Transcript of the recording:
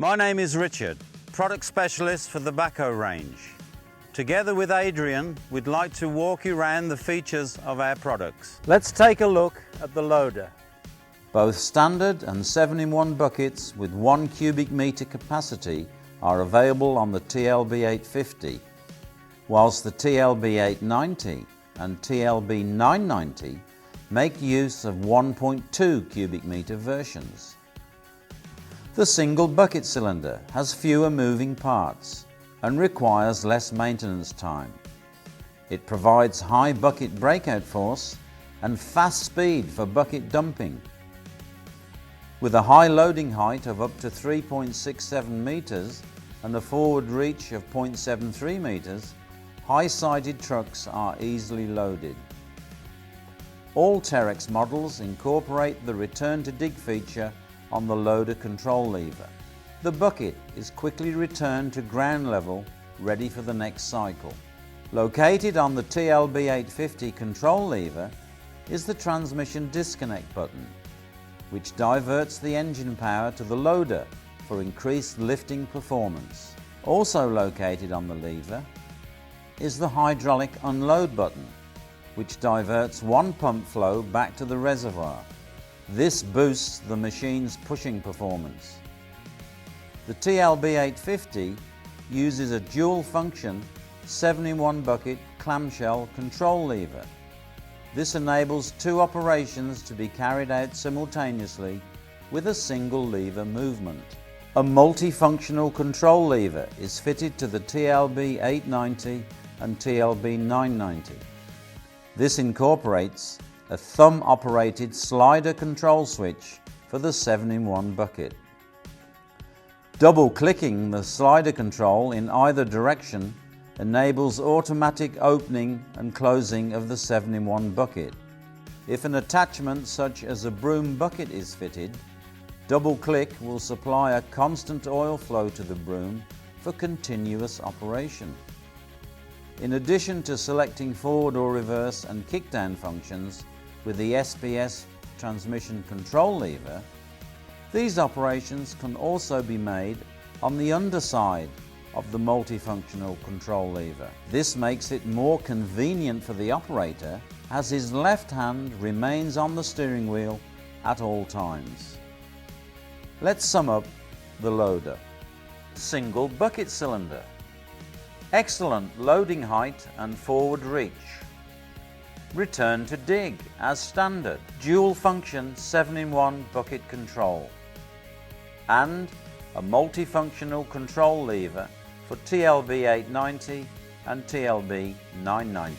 My name is Richard, product specialist for the Backhoe range. Together with Adrian, we'd like to walk you around the features of our products. Let's take a look at the loader. Both standard and 7-in-1 buckets with 1 cubic metre capacity are available on the TLB 850, whilst the TLB 890 and TLB 990 make use of 1.2 cubic metre versions. The single bucket cylinder has fewer moving parts and requires less maintenance time. It provides high bucket breakout force and fast speed for bucket dumping. With a high loading height of up to 3.67 metres and a forward reach of 0.73 metres, high-sided trucks are easily loaded. All Terex models incorporate the return to dig feature on the loader control lever. The bucket is quickly returned to ground level, ready for the next cycle. Located on the TLB 850 control lever is the transmission disconnect button, which diverts the engine power to the loader for increased lifting performance. Also located on the lever is the hydraulic unload button, which diverts one pump flow back to the reservoir. This boosts the machine's pushing performance. The TLB 850 uses a dual function 7-in-1 bucket clamshell control lever. This enables two operations to be carried out simultaneously with a single lever movement. A multifunctional control lever is fitted to the TLB 890 and TLB 990. This incorporates a thumb-operated slider control switch for the 7-in-1 bucket. Double-clicking the slider control in either direction enables automatic opening and closing of the 7-in-1 bucket. If an attachment such as a broom bucket is fitted, double-click will supply a constant oil flow to the broom for continuous operation. In addition to selecting forward or reverse and kickdown functions with the SPS transmission control lever, these operations can also be made on the underside of the multifunctional control lever. This makes it more convenient for the operator as his left hand remains on the steering wheel at all times. Let's sum up the loader. Single bucket cylinder. Excellent loading height and forward reach. Return to dig as standard. Dual function 7-in-1 bucket control. And a multifunctional control lever for TLB 890 and TLB 990.